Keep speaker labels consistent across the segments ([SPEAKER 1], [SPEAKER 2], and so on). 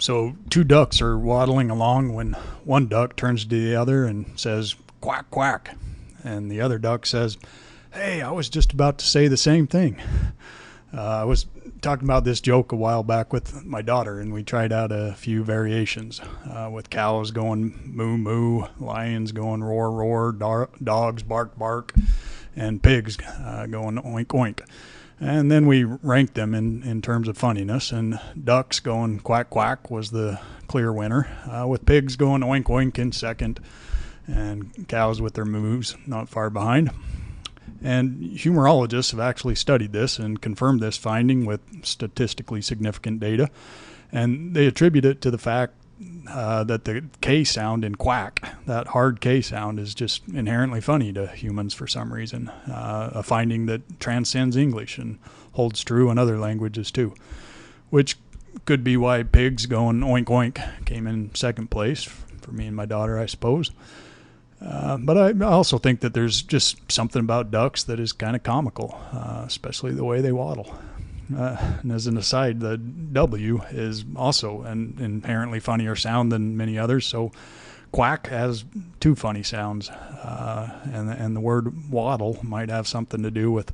[SPEAKER 1] So two ducks are waddling along when one duck turns to the other and says, "Quack, quack." And the other duck says, "Hey, I was just about to say the same thing." I was talking about this joke a while back with my daughter, and we tried out a few variations with cows going moo moo, lions going roar roar, dogs bark bark, and pigs going oink oink. And then we ranked them in terms of funniness, and ducks going quack quack was the clear winner, with pigs going oink oink in second, and cows with their moos not far behind. And humorologists have actually studied this and confirmed this finding with statistically significant data, and they attribute it to the fact that the K sound in quack, that hard K sound, is just inherently funny to humans for some reason, a finding that transcends English and holds true in other languages too, which could be why pigs going oink oink came in second place for me and my daughter, I suppose. But I also think that there's just something about ducks that is kind of comical, especially the way they waddle. And as an aside, the W is also an inherently funnier sound than many others. So quack has two funny sounds, and the word waddle might have something to do with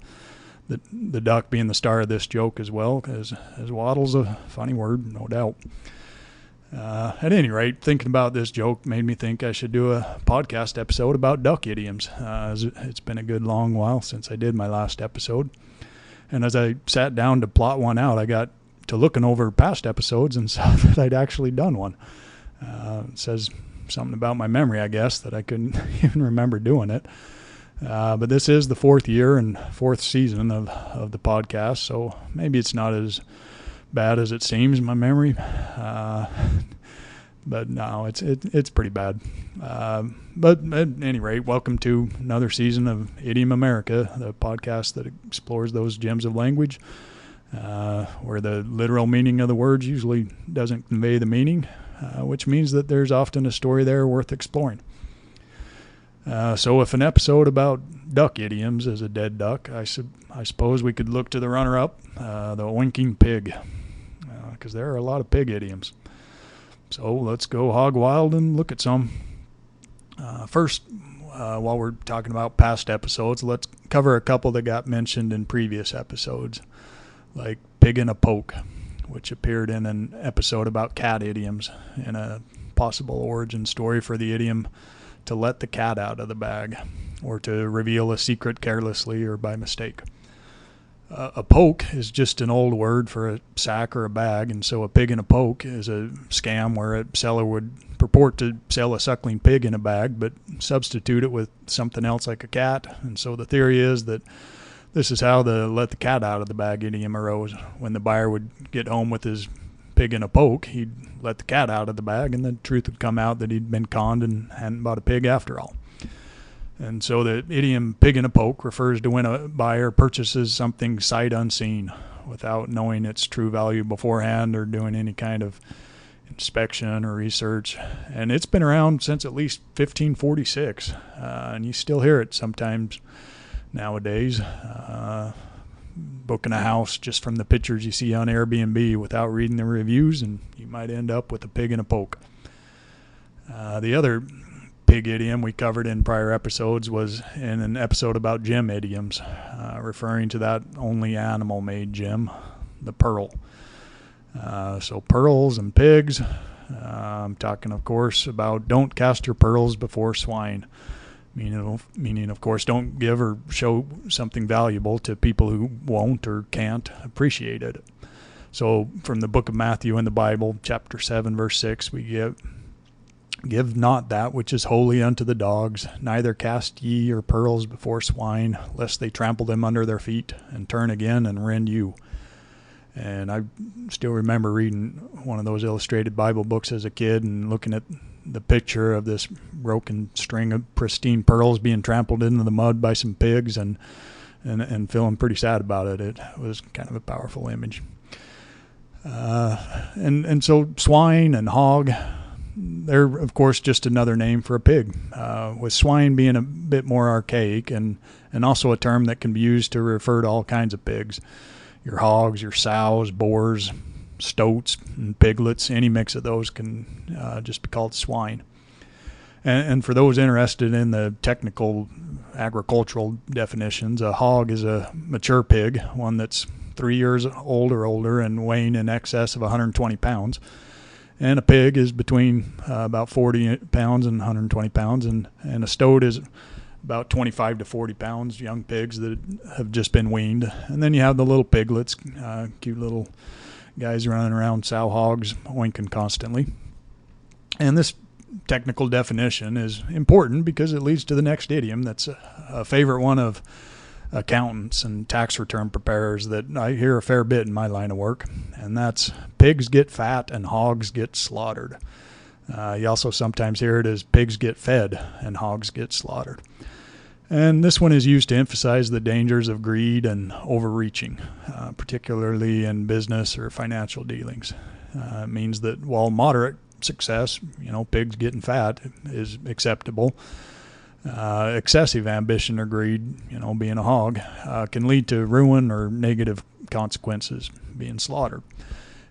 [SPEAKER 1] the duck being the star of this joke as well, because waddle's a funny word, no doubt. At any rate, thinking about this joke made me think I should do a podcast episode about duck idioms. It's been a good long while since I did my last episode. And as I sat down to plot one out, I got to looking over past episodes and saw that I'd actually done one. It says something about my memory, I guess, that I couldn't even remember doing it. But this is the fourth year and fourth season of the podcast, so maybe it's not as bad as it seems, my memory. But no, it's pretty bad. But at any rate, welcome to another season of Idiom America, the podcast that explores those gems of language, where the literal meaning of the words usually doesn't convey the meaning, which means that there's often a story there worth exploring. So if an episode about duck idioms is a dead duck, I suppose we could look to the runner-up, the oinking pig, because there are a lot of pig idioms. So let's go hog wild and look at some. First, while we're talking about past episodes, let's cover a couple that got mentioned in previous episodes, like pig in a poke, which appeared in an episode about cat idioms, and a possible origin story for the idiom to let the cat out of the bag, or to reveal a secret carelessly or by mistake. A poke is just an old word for a sack or a bag, and so a pig in a poke is a scam where a seller would purport to sell a suckling pig in a bag, but substitute it with something else like a cat. And so the theory is that this is how the let the cat out of the bag idiom arose. When the buyer would get home with his pig in a poke, he'd let the cat out of the bag, and the truth would come out that he'd been conned and hadn't bought a pig after all. And so the idiom pig in a poke refers to when a buyer purchases something sight unseen without knowing its true value beforehand or doing any kind of inspection or research. And it's been around since at least 1546, and you still hear it sometimes nowadays. Booking a house just from the pictures you see on Airbnb without reading the reviews, and you might end up with a pig in a poke. The other pig idiom we covered in prior episodes was in an episode about gem idioms, referring to that only animal-made gem, the pearl. So pearls and pigs. I'm talking, of course, about don't cast your pearls before swine. Meaning, of course, don't give or show something valuable to people who won't or can't appreciate it. So from the book of Matthew in the Bible, chapter 7, verse 6, we give not that which is holy unto the dogs, neither cast ye your pearls before swine, lest they trample them under their feet, and turn again and rend you. And I still remember reading one of those illustrated Bible books as a kid and looking at the picture of this broken string of pristine pearls being trampled into the mud by some pigs, and feeling pretty sad about it. It was kind of a powerful image. And so swine and hog, they're, of course, just another name for a pig, with swine being a bit more archaic and also a term that can be used to refer to all kinds of pigs. Your hogs, your sows, boars, stoats and piglets. Any mix of those can just be called swine. And for those interested in the technical agricultural definitions, a hog is a mature pig, one that's 3 years old or older and weighing in excess of 120 pounds. And a pig is between about 40 pounds and 120 pounds, and a stoat is about 25 to 40 pounds, young pigs that have just been weaned. And then you have the little piglets, cute little guys running around, sow hogs, oinking constantly. And this technical definition is important because it leads to the next idiom that's a favorite one of accountants and tax return preparers that I hear a fair bit in my line of work, and that's pigs get fat and hogs get slaughtered. You also sometimes hear it as pigs get fed and hogs get slaughtered. And this one is used to emphasize the dangers of greed and overreaching, particularly in business or financial dealings. It means that while moderate success, pigs getting fat is acceptable, excessive ambition or greed, being a hog, can lead to ruin or negative consequences, being slaughtered.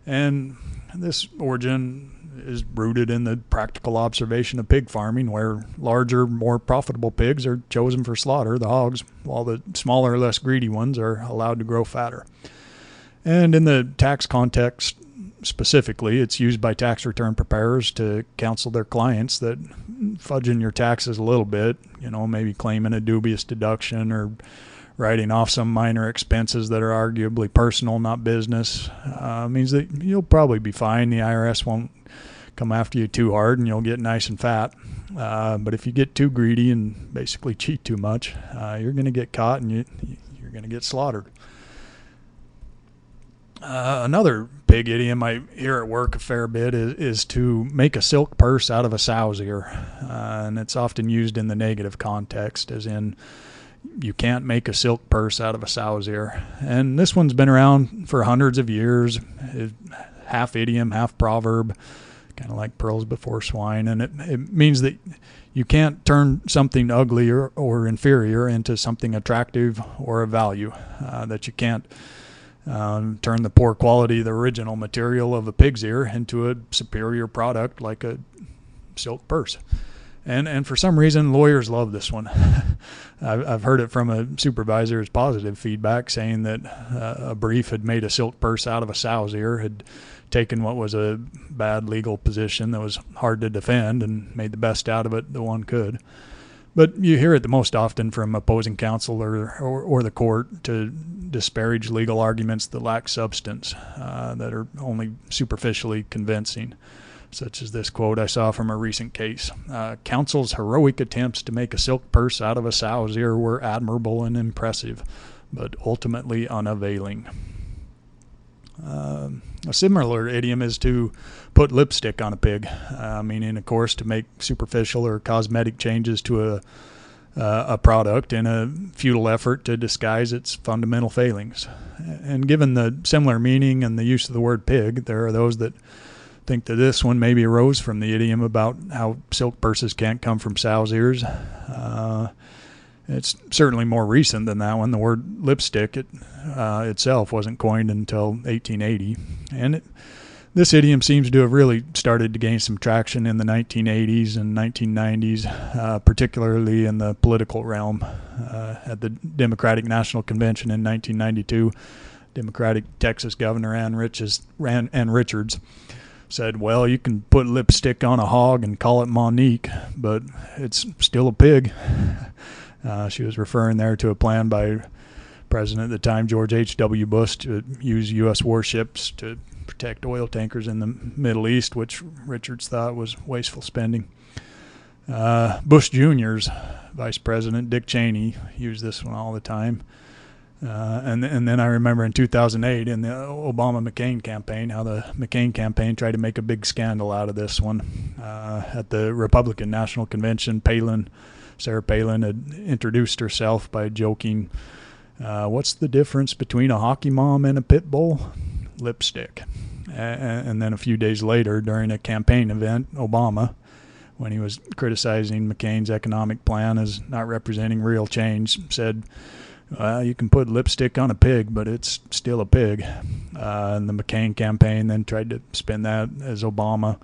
[SPEAKER 1] And this origin is rooted in the practical observation of pig farming, where larger, more profitable pigs are chosen for slaughter, the hogs, while the smaller, less greedy ones are allowed to grow fatter. And in the tax context specifically, it's used by tax return preparers to counsel their clients that fudging your taxes a little bit, maybe claiming a dubious deduction or writing off some minor expenses that are arguably personal, not business, means that you'll probably be fine. The IRS won't come after you too hard, and you'll get nice and fat. But if you get too greedy and basically cheat too much, you're going to get caught and you're going to get slaughtered. Another pig idiom I hear at work a fair bit is to make a silk purse out of a sow's ear. And it's often used in the negative context, as in you can't make a silk purse out of a sow's ear. And this one's been around for hundreds of years, half idiom, half proverb, kind of like pearls before swine. And it means that you can't turn something ugly or inferior into something attractive or of value, that you can't turn the poor quality of the original material of a pig's ear into a superior product like a silk purse. And for some reason, lawyers love this one. I've heard it from a supervisor as positive feedback, saying that a brief had made a silk purse out of a sow's ear, had taken what was a bad legal position that was hard to defend and made the best out of it that one could. But you hear it the most often from opposing counsel or the court to disparage legal arguments that lack substance, that are only superficially convincing, such as this quote I saw from a recent case. Counsel's heroic attempts to make a silk purse out of a sow's ear were admirable and impressive, but ultimately unavailing. A similar idiom is to put lipstick on a pig, meaning, of course, to make superficial or cosmetic changes to a product in a futile effort to disguise its fundamental failings. And given the similar meaning and the use of the word pig, there are those that think that this one maybe arose from the idiom about how silk purses can't come from sow's ears. It's certainly more recent than that one. The word lipstick itself wasn't coined until 1880. And this idiom seems to have really started to gain some traction in the 1980s and 1990s, particularly in the political realm. At the Democratic National Convention in 1992, Democratic Texas Governor Ann Richards said, well, you can put lipstick on a hog and call it Monique, but it's still a pig. She was referring there to a plan by President at the time, George H.W. Bush, to use U.S. warships to protect oil tankers in the Middle East, which Richards thought was wasteful spending. Bush Jr.'s Vice President, Dick Cheney, used this one all the time. And then I remember in 2008 in the Obama-McCain campaign, how the McCain campaign tried to make a big scandal out of this one. At the Republican National Convention, Sarah Palin had introduced herself by joking, what's the difference between a hockey mom and a pit bull? Lipstick. And then a few days later, during a campaign event, Obama, when he was criticizing McCain's economic plan as not representing real change, said, You can put lipstick on a pig, but it's still a pig. And the McCain campaign then tried to spin that as Obama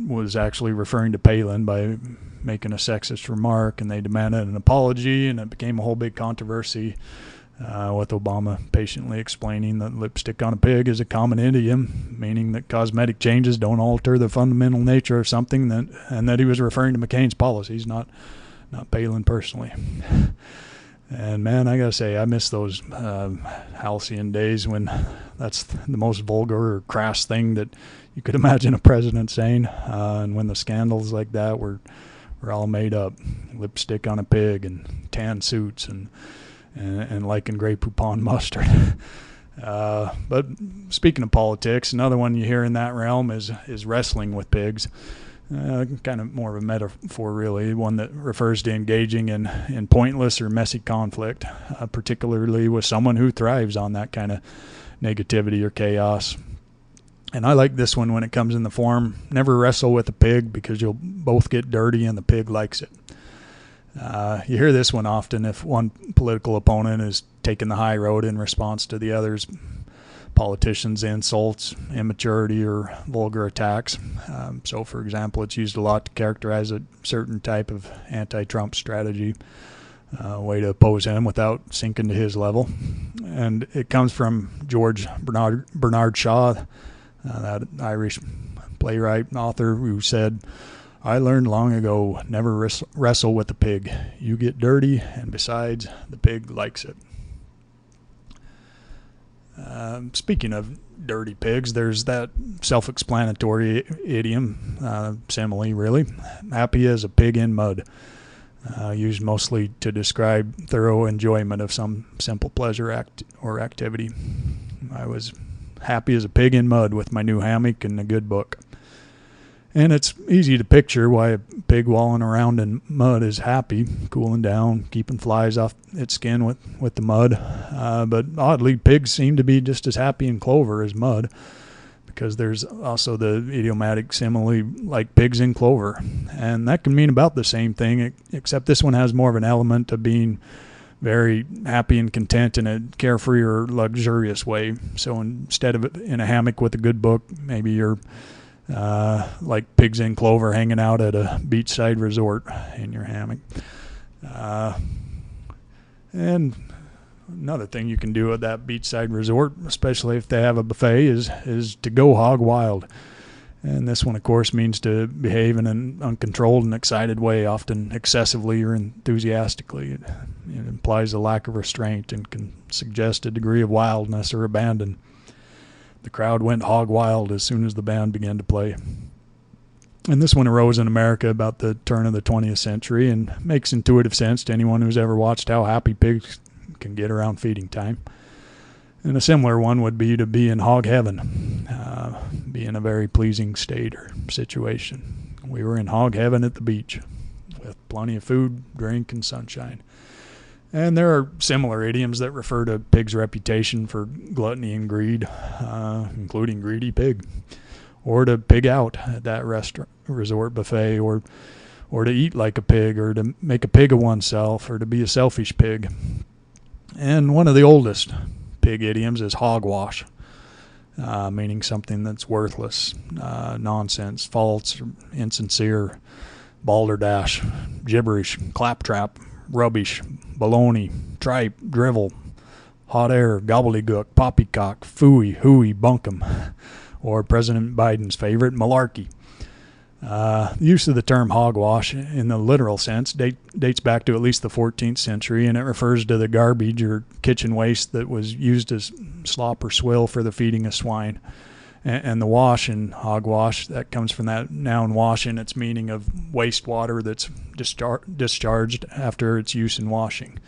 [SPEAKER 1] was actually referring to Palin by making a sexist remark, and they demanded an apology, and it became a whole big controversy, with Obama patiently explaining that lipstick on a pig is a common idiom, meaning that cosmetic changes don't alter the fundamental nature of something, and that he was referring to McCain's policies, not Palin personally. And man, I gotta say, I miss those halcyon days when that's the most vulgar or crass thing that you could imagine a president saying, and when the scandals like that were all made up. Lipstick on a pig and tan suits and liking Grey Poupon mustard. But speaking of politics, another one you hear in that realm is wrestling with pigs. Kind of more of a metaphor, really, one that refers to engaging in pointless or messy conflict, particularly with someone who thrives on that kind of negativity or chaos. And I like this one when it comes in the form, never wrestle with a pig because you'll both get dirty and the pig likes it. You hear this one often if one political opponent is taking the high road in response to the other's politicians' insults, immaturity, or vulgar attacks. So, for example, it's used a lot to characterize a certain type of anti-Trump strategy, way to oppose him without sinking to his level. And it comes from George Bernard Shaw, that Irish playwright and author, who said, "I learned long ago, never wrestle with the pig. You get dirty, and besides, the pig likes it." Speaking of dirty pigs, there's that self-explanatory idiom, simile really, happy as a pig in mud, used mostly to describe thorough enjoyment of some simple pleasure or activity. I was happy as a pig in mud with my new hammock and a good book. And it's easy to picture why a pig walling around in mud is happy, cooling down, keeping flies off its skin with the mud. But oddly, pigs seem to be just as happy in clover as mud, because there's also the idiomatic simile, like pigs in clover. And that can mean about the same thing, except this one has more of an element of being very happy and content in a carefree or luxurious way. So instead of in a hammock with a good book, maybe you're like pigs in clover hanging out at a beachside resort in your hammock. And another thing you can do at that beachside resort, especially if they have a buffet, is to go hog wild. And this one, of course, means to behave in an uncontrolled and excited way, often excessively or enthusiastically. It implies a lack of restraint and can suggest a degree of wildness or abandon. The crowd went hog wild as soon as the band began to play. And this one arose in America about the turn of the 20th century and makes intuitive sense to anyone who's ever watched how happy pigs can get around feeding time. And a similar one would be to be in hog heaven, be in a very pleasing state or situation. We were in hog heaven at the beach with plenty of food, drink, and sunshine. And there are similar idioms that refer to pig's reputation for gluttony and greed, including greedy pig, or to pig out at that resort buffet, or to eat like a pig, or to make a pig of oneself, or to be a selfish pig. And one of the oldest pig idioms is hogwash, meaning something that's worthless, nonsense, false, insincere, balderdash, gibberish, claptrap, rubbish, baloney, tripe, drivel, hot air, gobbledygook, poppycock, phooey, hooey, bunkum, or President Biden's favorite, malarkey. The use of the term hogwash in the literal sense dates back to at least the 14th century, and it refers to the garbage or kitchen waste that was used as slop or swill for the feeding of swine. And the wash in hogwash, that comes from that noun wash in its meaning of wastewater that's discharged after its use in washing,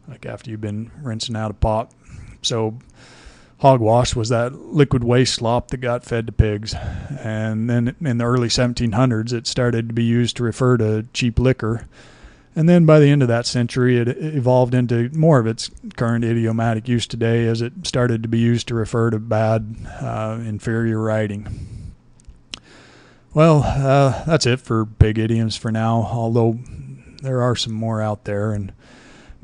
[SPEAKER 1] like after you've been rinsing out a pot. So hogwash was that liquid waste slop that got fed to pigs. And then in the early 1700s, it started to be used to refer to cheap liquor. And then by the end of that century, it evolved into more of its current idiomatic use today, as it started to be used to refer to bad, inferior writing. Well, that's it for pig idioms for now, although there are some more out there, and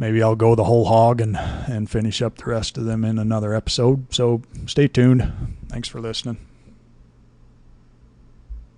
[SPEAKER 1] maybe I'll go the whole hog and finish up the rest of them in another episode. So stay tuned. Thanks for listening.